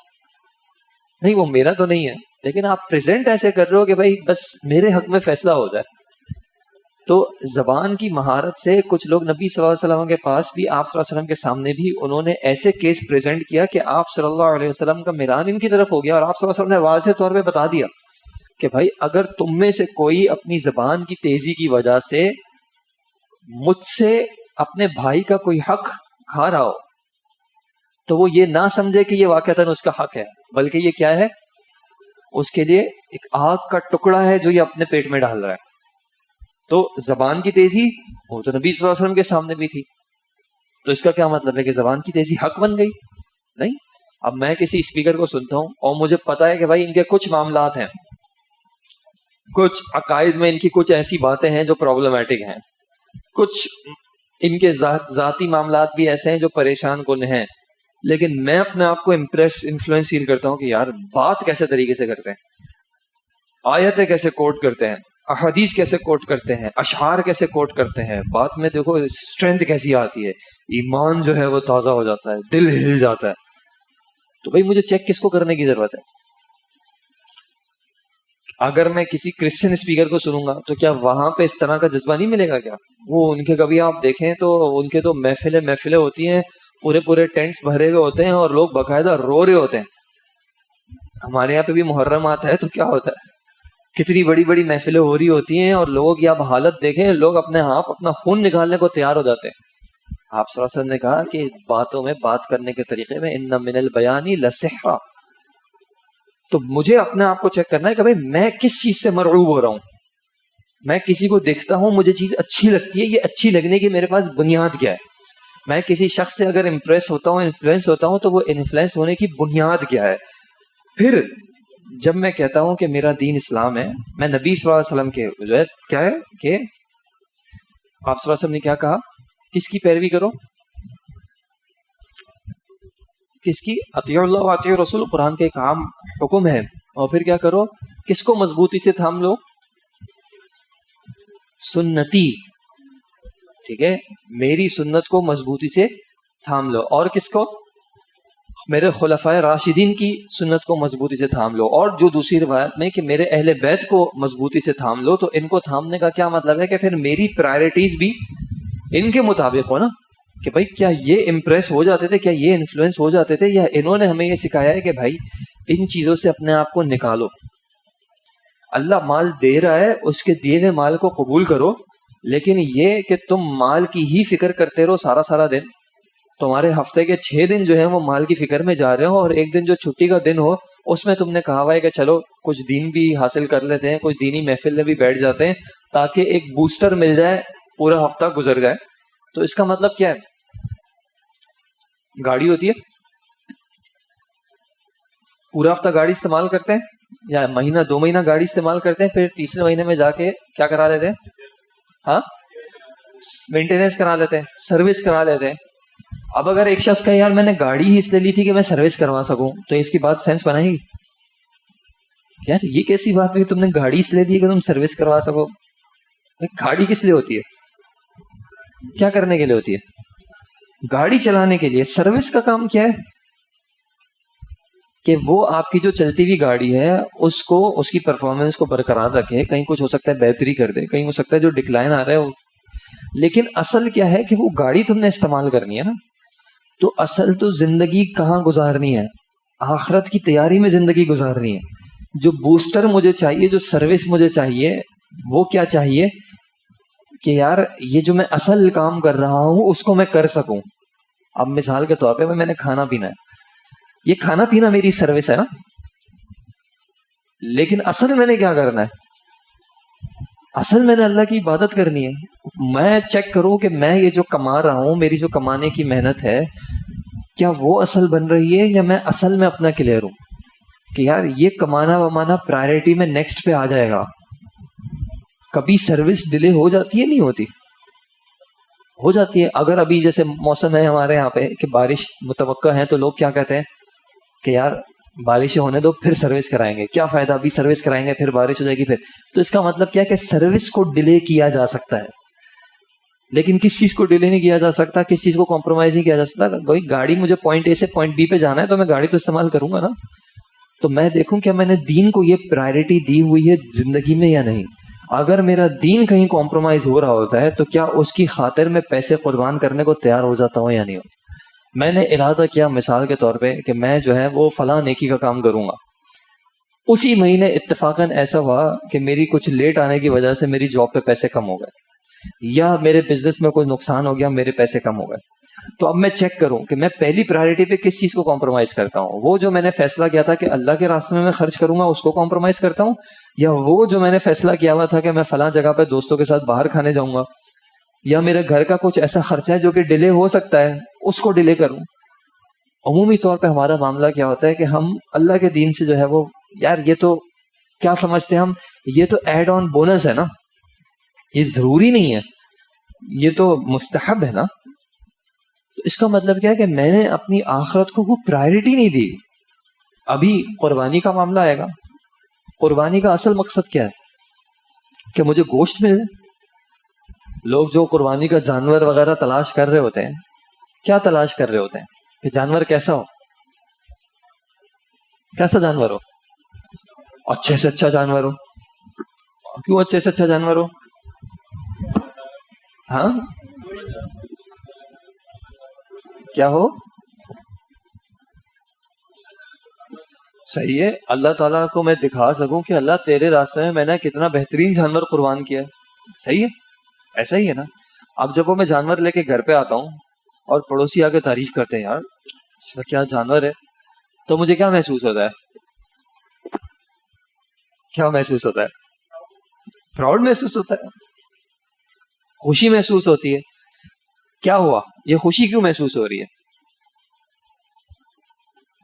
نہیں وہ میرا تو نہیں ہے, لیکن آپ پریزنٹ ایسے کر رہے ہو کہ بھائی بس میرے حق میں فیصلہ ہو جائے. تو زبان کی مہارت سے کچھ لوگ نبی صلی اللہ علیہ وسلم کے پاس بھی, آپ صلی اللہ علیہ وسلم کے سامنے بھی انہوں نے ایسے کیس پریزنٹ کیا کہ آپ صلی اللہ علیہ وسلم کا میلان ان کی طرف ہو گیا, اور آپ صلی اللہ علیہ وسلم نے واضح طور پہ بتا دیا کہ بھائی اگر تم میں سے کوئی اپنی زبان کی تیزی کی وجہ سے مجھ سے اپنے بھائی کا کوئی حق کھا رہا ہو تو وہ یہ نہ سمجھے کہ یہ واقعتاً اس کا حق ہے, بلکہ یہ کیا ہے, اس کے لیے ایک آگ کا ٹکڑا ہے جو یہ اپنے پیٹ میں ڈال رہا ہے. تو زبان کی تیزی وہ تو نبی صلی اللہ علیہ وسلم کے سامنے بھی تھی, تو اس کا کیا مطلب ہے کہ زبان کی تیزی حق بن گئی؟ نہیں. اب میں کسی اسپیکر کو سنتا ہوں اور مجھے پتا ہے کہ بھائی ان کے کچھ معاملات ہیں, کچھ عقائد میں ان کی کچھ ایسی باتیں ہیں جو پرابلمٹک ہیں, کچھ ان کے ذاتی معاملات بھی ایسے ہیں جو پریشان کن ہیں, لیکن میں اپنے آپ کو انفلوئنس فیل کرتا ہوں کہ یار بات کیسے طریقے سے کرتے ہیں, آیتیں کیسے کوٹ کرتے ہیں, احادیث کیسے کوٹ کرتے ہیں, اشعار کیسے کوٹ کرتے ہیں, بات میں دیکھو اسٹرینتھ کیسی آتی ہے, ایمان جو ہے وہ تازہ ہو جاتا ہے, دل ہل جاتا ہے. تو بھائی مجھے چیک کس کو کرنے کی ضرورت ہے؟ اگر میں کسی کرسچن اسپیکر کو سنوں گا تو کیا وہاں پہ اس طرح کا جذبہ نہیں ملے گا؟ کیا وہ ان کے کبھی آپ دیکھیں تو ان کے تو محفلیں ہوتی ہیں, پورے ٹینٹس بھرے ہوئے ہوتے ہیں اور لوگ باقاعدہ رو رہے ہوتے ہیں. ہمارے یہاں پہ بھی محرم آتا ہے تو کیا ہوتا ہے, کتنی بڑی بڑی محفلیں ہو رہی ہوتی ہیں اور لوگ یا حالت دیکھیں, لوگ اپنے آپ اپنا خون نکالنے کو تیار ہو جاتے ہیں. آپ صلی اللہ علیہ وسلم نے کہا کہ باتوں میں, بات کرنے کے طریقے میں ان من البیان لسحرا. تو مجھے اپنے آپ کو چیک کرنا ہے کہ بھائی میں کس چیز سے مرعوب ہو رہا ہوں. میں کسی کو دیکھتا ہوں, مجھے چیز اچھی لگتی ہے, یہ اچھی لگنے کی میرے پاس بنیاد کیا ہے؟ میں کسی شخص سے اگر امپریس ہوتا ہوں, انفلوئنس ہوتا ہوں, تو وہ انفلوئنس ہونے کی بنیاد کیا ہے؟ پھر جب میں کہتا ہوں کہ میرا دین اسلام ہے, میں نبی صلی اللہ علیہ وسلم کے جو ہے کیا ہے کہ آپ صلی اللہ علیہ وسلم نے کیا کہا, کس کی پیروی کرو, کس کی؟ اطیعوا اللہ و اطیعوا الرسول, قرآن کا ایک عام حکم ہے. اور پھر کیا کرو, کس کو مضبوطی سے تھام لو؟ سنتی. ٹھیک ہے, میری سنت کو مضبوطی سے تھام لو. اور کس کو؟ میرے خلفائے راشدین کی سنت کو مضبوطی سے تھام لو. اور جو دوسری روایت میں کہ میرے اہل بیت کو مضبوطی سے تھام لو. تو ان کو تھامنے کا کیا مطلب ہے کہ پھر میری پرائرٹیز بھی ان کے مطابق ہو نا, کہ بھائی کیا یہ امپریس ہو جاتے تھے, کیا یہ انفلوئنس ہو جاتے تھے, یا انہوں نے ہمیں یہ سکھایا ہے کہ بھائی ان چیزوں سے اپنے آپ کو نکالو. اللہ مال دے رہا ہے, اس کے دیے ہوئے مال کو قبول کرو, لیکن یہ کہ تم مال کی ہی فکر کرتے رہو سارا دن, تمہارے ہفتے کے 6 دن جو ہیں وہ مال کی فکر میں جا رہے ہو, اور ایک دن جو چھٹی کا دن ہو اس میں تم نے کہا ہوا ہے کہ چلو کچھ دین بھی حاصل کر لیتے ہیں, کچھ دینی محفل میں بھی بیٹھ جاتے ہیں تاکہ ایک بوسٹر مل جائے, پورا ہفتہ گزر جائے. تو اس کا مطلب کیا ہے؟ گاڑی ہوتی ہے, پورا ہفتہ گاڑی استعمال کرتے ہیں یا مہینہ 2 مہینہ گاڑی استعمال کرتے ہیں، پھر تیسرے مہینے میں جا کے کیا کرا لیتے ہیں؟ ہاں، مینٹیننس کرا لیتے ہیں، سروس کرا لیتے ہیں. اب اگر ایک شخص کا یار میں نے گاڑی ہی اس لیے لی تھی کہ میں سروس کروا سکوں، تو اس کی بات سینس بنائے گی؟ یار یہ کیسی بات ہے کہ تم نے گاڑی اس لیے دی کہ تم سروس کروا سکو؟ گاڑی کس لیے ہوتی ہے؟ کیا کرنے کے لیے ہوتی ہے؟ گاڑی چلانے کے لیے. سروس کا کام کیا ہے؟ کہ وہ آپ کی جو چلتی ہوئی گاڑی ہے اس کو، اس کی پرفارمنس کو برقرار رکھے. کہیں کچھ ہو سکتا ہے بہتری کر دے، کہیں ہو سکتا ہے جو ڈکلائن آ رہا ہے لیکن اصل کیا ہے کہ وہ گاڑی تم نے استعمال کرنی ہے نا. تو اصل تو زندگی کہاں گزارنی ہے؟ آخرت کی تیاری میں زندگی گزارنی ہے. جو بوسٹر مجھے چاہیے، جو سروس مجھے چاہیے، وہ کیا چاہیے کہ یار یہ جو میں اصل کام کر رہا ہوں اس کو میں کر سکوں. اب مثال کے طور پہ میں نے کھانا پینا ہے، یہ کھانا پینا میری سروس ہے نا، لیکن اصل میں نے کیا کرنا ہے؟ اصل میں نے اللہ کی عبادت کرنی ہے. میں چیک کروں کہ میں یہ جو کما رہا ہوں، میری جو کمانے کی محنت ہے، کیا وہ اصل بن رہی ہے یا میں اصل میں اپنا کلیئر ہوں کہ یار یہ کمانا ومانا پرائرٹی میں نیکسٹ پہ آ جائے گا. کبھی سروس ڈیلے ہو جاتی ہے نہیں ہوتی؟ ہو جاتی ہے. اگر ابھی جیسے موسم ہے ہمارے یہاں پہ کہ بارش متوقع ہے، تو لوگ کیا کہتے ہیں کہ یار بارشیں ہونے دو پھر سروس کرائیں گے. کیا فائدہ، ابھی سروس کرائیں گے پھر بارش ہو جائے گی پھر. تو اس کا مطلب کیا ہے کہ سروس کو ڈیلے کیا جا سکتا ہے، لیکن کس چیز کو ڈیلے نہیں کیا جا سکتا، کس چیز کو کمپرومائز نہیں کیا جا سکتا. کوئی گاڑی مجھے پوائنٹ اے سے پوائنٹ بی پہ جانا ہے تو میں گاڑی تو استعمال کروں گا نا. تو میں دیکھوں کہ میں نے دین کو یہ پرائرٹی دی ہوئی ہے زندگی میں یا نہیں. اگر میرا دین کہیں کمپرومائز ہو رہا ہوتا ہے تو کیا اس کی خاطر میں پیسے قربان کرنے کو تیار ہو جاتا ہوں یا نہیں ہوں. میں نے ارادہ کیا مثال کے طور پہ کہ میں جو ہے وہ فلاں نیکی کا کام کروں گا. اسی مہینے اتفاقاً ایسا ہوا کہ میری کچھ لیٹ آنے کی وجہ سے میری جاب پہ پیسے کم ہو گئے، یا میرے بزنس میں کوئی نقصان ہو گیا، میرے پیسے کم ہو گئے. تو اب میں چیک کروں کہ میں پہلی پرائرٹی پہ کس چیز کو کمپرومائز کرتا ہوں. وہ جو میں نے فیصلہ کیا تھا کہ اللہ کے راستے میں خرچ کروں گا اس کو کمپرومائز کرتا ہوں، یا وہ جو میں نے فیصلہ کیا ہوا تھا کہ میں فلاں جگہ پہ دوستوں کے ساتھ باہر کھانے جاؤں گا، یا میرے گھر کا کچھ ایسا خرچہ ہے جو کہ ڈیلے ہو سکتا ہے اس کو ڈیلے کروں. عمومی طور پہ ہمارا معاملہ کیا ہوتا ہے کہ ہم اللہ کے دین سے جو ہے وہ یار یہ تو کیا سمجھتے ہیں ہم، یہ تو ایڈ آن بونس ہے نا، یہ ضروری نہیں ہے، یہ تو مستحب ہے نا. تو اس کا مطلب کیا ہے کہ میں نے اپنی آخرت کو وہ پرائرٹی نہیں دی. ابھی قربانی کا معاملہ آئے گا. قربانی کا اصل مقصد کیا ہے؟ کہ مجھے گوشت ملے. لوگ جو قربانی کا جانور وغیرہ تلاش کر رہے ہوتے ہیں، کیا تلاش کر رہے ہوتے ہیں؟ کہ جانور کیسا ہو، کیسا جانور ہو؟ اچھے سے اچھا جانور ہو. کیوں اچھے سے اچھا جانور ہو؟ ہاں کیا ہو؟ صحیح ہے، اللہ تعالیٰ کو میں دکھا سکوں کہ اللہ تیرے راستے میں نے کتنا بہترین جانور قربان کیا ہے. صحیح ہے، ایسا ہی ہے نا. اب جب وہ میں جانور لے کے گھر پہ آتا ہوں اور پڑوسی آ کے تعریف کرتے ہیں یار اس کا کیا جانور ہے، تو مجھے کیا محسوس ہوتا ہے؟ کیا محسوس ہوتا ہے؟ پراؤڈ محسوس ہوتا ہے، خوشی محسوس ہوتی ہے. کیا ہوا؟ یہ خوشی کیوں محسوس ہو رہی ہے؟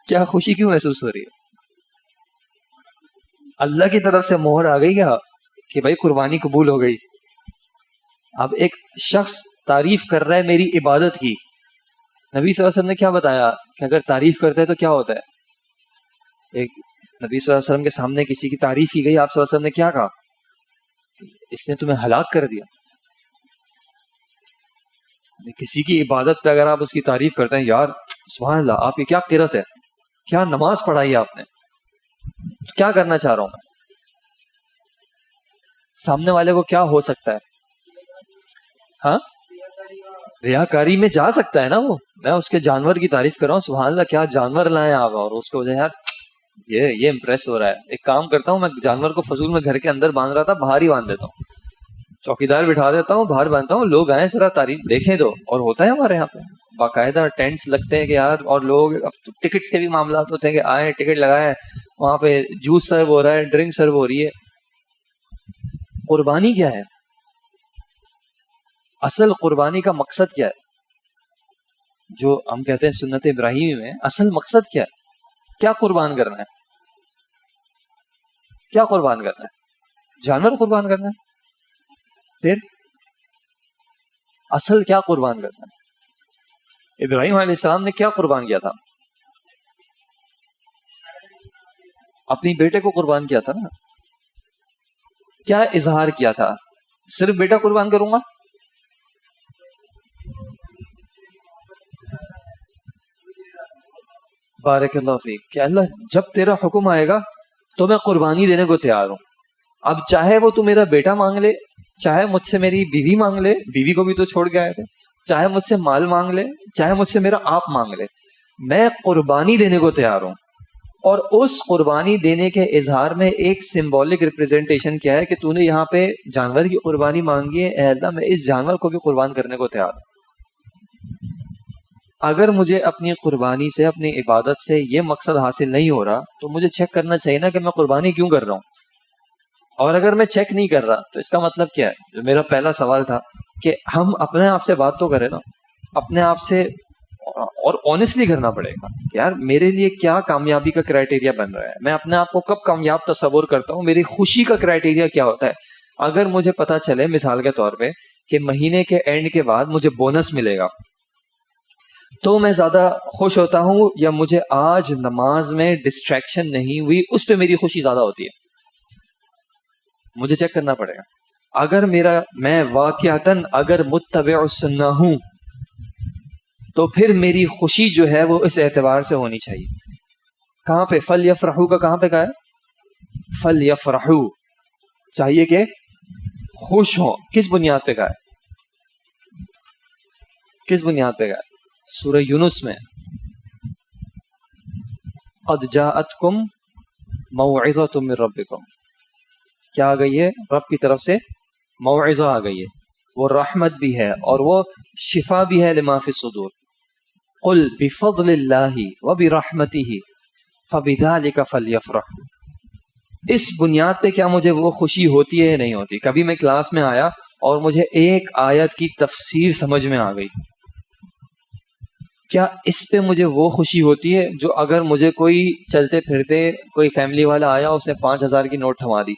کیا خوشی کیوں محسوس ہو رہی ہے؟ اللہ کی طرف سے مہر آ گئی کیا کہ بھائی قربانی قبول ہو گئی. اب ایک شخص تعریف کر رہا ہے میری عبادت کی. نبی صلی اللہ علیہ وسلم نے کیا بتایا کہ اگر تعریف کرتے ہیں تو کیا ہوتا ہے؟ ایک نبی صلی اللہ علیہ وسلم کے سامنے کسی کی تعریف کی گئی، آپ صلی اللہ علیہ وسلم نے کیا کہا؟ اس نے تمہیں ہلاک کر دیا. کسی کی عبادت پہ اگر آپ اس کی تعریف کرتے ہیں، یار سبحان اللہ آپ کی کیا قرت ہے، کیا نماز پڑھائی آپ نے، تو کیا کرنا چاہ رہا ہوں میں؟ سامنے والے کو کیا ہو سکتا ہے؟ ہاں ریاکاری میں جا سکتا ہے نا. وہ میں اس کے جانور کی تعریف کر رہا ہوں، سبحان اللہ کیا جانور لائے آپ، اور اس کو وجہ یار یہ امپریس ہو رہا ہے. ایک کام کرتا ہوں، میں جانور کو فضول میں گھر کے اندر باندھ رہا تھا، باہر ہی باندھ دیتا ہوں، چوکی دار بٹھا دیتا ہوں، باہر باندھتا ہوں، لوگ آئیں ذرا تعریف دیکھیں تو. اور ہوتا ہے ہمارے یہاں پہ باقاعدہ ٹینٹس لگتے ہیں کہ یار، اور لوگ اب تو ٹکٹس کے بھی معاملات ہوتے ہیں کہ آئیں ٹکٹ لگائیں، وہاں پہ جوس سرو ہو رہا ہے، ڈرنک سرو ہو رہی ہے. قربانی کیا ہے؟ اصل قربانی کا مقصد کیا ہے؟ جو ہم کہتے ہیں سنت ابراہیمی میں اصل مقصد کیا ہے؟ کیا قربان کرنا ہے؟ کیا قربان کرنا ہے؟ جانور قربان کرنا ہے؟ پھر اصل کیا قربان کرنا ہے؟ ابراہیم علیہ السلام نے کیا قربان کیا تھا؟ اپنی بیٹے کو قربان کیا تھا نا. کیا اظہار کیا تھا؟ صرف بیٹا قربان کروں گا؟ بارک اللہ فیک. کہ اللہ جب تیرا حکم آئے گا تو میں قربانی دینے کو تیار ہوں. اب چاہے وہ تو میرا بیٹا مانگ لے، چاہے مجھ سے میری بیوی مانگ لے، بیوی کو بھی تو چھوڑ کے آئے تھے، چاہے مجھ سے مال مانگ لے، چاہے مجھ سے میرا آپ مانگ لے، میں قربانی دینے کو تیار ہوں. اور اس قربانی دینے کے اظہار میں ایک سمبولک ریپرزینٹیشن کیا ہے کہ تو نے یہاں پہ جانور کی قربانی مانگی ہے، اے اللہ میں اس جانور کو بھی قربان کرنے کو تیار ہوں. اگر مجھے اپنی قربانی سے، اپنی عبادت سے یہ مقصد حاصل نہیں ہو رہا تو مجھے چیک کرنا چاہیے نا کہ میں قربانی کیوں کر رہا ہوں. اور اگر میں چیک نہیں کر رہا تو اس کا مطلب کیا ہے؟ جو میرا پہلا سوال تھا کہ ہم اپنے آپ سے بات تو کریں نا، اپنے آپ سے، اور آنیسٹلی کرنا پڑے گا کہ یار میرے لیے کیا کامیابی کا کرائٹیریا بن رہا ہے، میں اپنے آپ کو کب کامیاب تصور کرتا ہوں، میری خوشی کا کرائٹیریا کیا ہوتا ہے. اگر مجھے پتا چلے مثال کے طور پہ کہ مہینے کے اینڈ کے بعد مجھے بونس ملے گا تو میں زیادہ خوش ہوتا ہوں، یا مجھے آج نماز میں ڈسٹریکشن نہیں ہوئی اس پہ میری خوشی زیادہ ہوتی ہے. مجھے چیک کرنا پڑے گا. اگر میں واقعتاً اگر متبع السنہ ہوں تو پھر میری خوشی جو ہے وہ اس اعتبار سے ہونی چاہیے. کہاں پہ فَلْيَفْرَحُوا کا کہاں پہ کہا ہے؟ فَلْيَفْرَحُوا، چاہیے کہ خوش ہوں. کس بنیاد پہ کہا ہے؟ کس بنیاد پہ کہا ہے؟ سورہ یونس میں قَدْ جَاءَتْكُمْ مَوْعِظَةٌ مِّن رَبِّكُمْ، کیا آ گئی ہے؟ رب کی طرف سے موعظہ آ گئی ہے، وہ رحمت بھی ہے اور وہ شفا بھی ہے لما فی الصدور. قل بفضل اللہ وبرحمتہ فبذلک فلیفرحوا. اس بنیاد پہ کیا مجھے وہ خوشی ہوتی ہے یا نہیں ہوتی؟ کبھی میں کلاس میں آیا اور مجھے ایک آیت کی تفسیر سمجھ میں آ گئی، کیا اس پہ مجھے وہ خوشی ہوتی ہے جو اگر مجھے کوئی چلتے پھرتے کوئی فیملی والا آیا اس نے 5,000 کی نوٹ تھما دی؟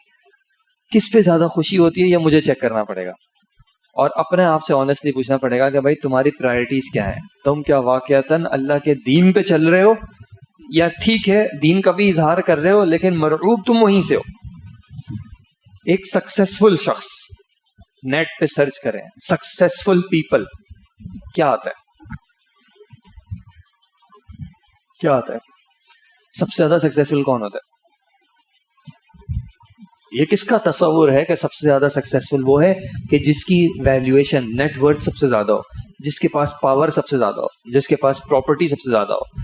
کس پہ زیادہ خوشی ہوتی ہے یہ مجھے چیک کرنا پڑے گا. اور اپنے آپ سے آنیسٹلی پوچھنا پڑے گا کہ بھائی تمہاری پرائرٹیز کیا ہیں؟ تم کیا واقعتاً اللہ کے دین پہ چل رہے ہو، یا ٹھیک ہے دین کا بھی اظہار کر رہے ہو لیکن مرعوب تم وہیں سے ہو؟ ایک سکسیسفل شخص، نیٹ پہ سرچ کریں سکسیسفل پیپل، کیا آتا ہے؟ کیا آتا ہے؟ سب سے زیادہ سکسیسفل کون ہوتا ہے؟ یہ کس کا تصور ہے کہ سب سے زیادہ سکسیسفل وہ ہے کہ جس کی ویلیویشن، نیٹ ورتھ سب سے زیادہ ہو، جس کے پاس پاور سب سے زیادہ ہو، جس کے پاس پراپرٹی سب سے زیادہ ہو.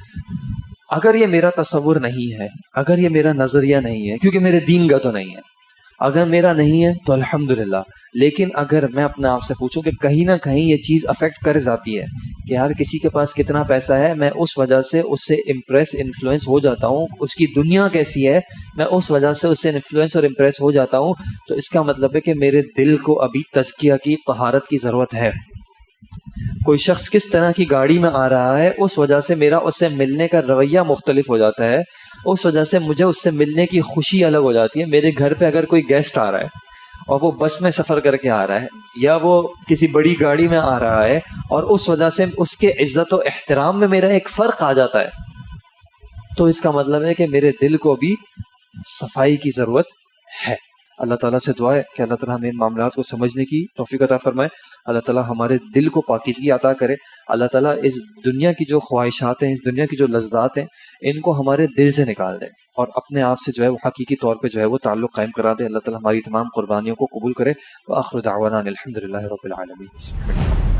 اگر یہ میرا تصور نہیں ہے، اگر یہ میرا نظریہ نہیں ہے، کیونکہ میرے دین کا تو نہیں ہے، اگر میرا نہیں ہے تو الحمدللہ. لیکن اگر میں اپنے آپ سے پوچھوں کہ کہیں نہ کہیں یہ چیز افیکٹ کر جاتی ہے کہ یار کسی کے پاس کتنا پیسہ ہے، میں اس وجہ سے اس سے امپریس انفلوئنس ہو جاتا ہوں، اس کی دنیا کیسی ہے میں اس وجہ سے اس سے انفلوئنس اور امپریس ہو جاتا ہوں، تو اس کا مطلب ہے کہ میرے دل کو ابھی تزکیہ کی، طہارت کی ضرورت ہے. کوئی شخص کس طرح کی گاڑی میں آ رہا ہے اس وجہ سے میرا اس سے ملنے کا رویہ مختلف ہو جاتا ہے، اس وجہ سے مجھے اس سے ملنے کی خوشی الگ ہو جاتی ہے. میرے گھر پہ اگر کوئی گیسٹ آ رہا ہے اور وہ بس میں سفر کر کے آ رہا ہے یا وہ کسی بڑی گاڑی میں آ رہا ہے اور اس وجہ سے اس کے عزت و احترام میں میرا ایک فرق آ جاتا ہے، تو اس کا مطلب ہے کہ میرے دل کو بھی صفائی کی ضرورت ہے. اللہ تعالیٰ سے دعا ہے کہ اللہ تعالیٰ ہمیں ان معاملات کو سمجھنے کی توفیق عطا فرمائے. اللہ تعالیٰ ہمارے دل کو پاکیزگی عطا کرے. اللہ تعالیٰ اس دنیا کی جو خواہشات ہیں، اس دنیا کی جو لذات ہیں، ان کو ہمارے دل سے نکال دے اور اپنے آپ سے جو ہے وہ حقیقی طور پہ جو ہے وہ تعلق قائم کرا دے. اللہ تعالیٰ ہماری تمام قربانیوں کو قبول کرے. وآخر دعوانا الحمد للہ رب العالمین.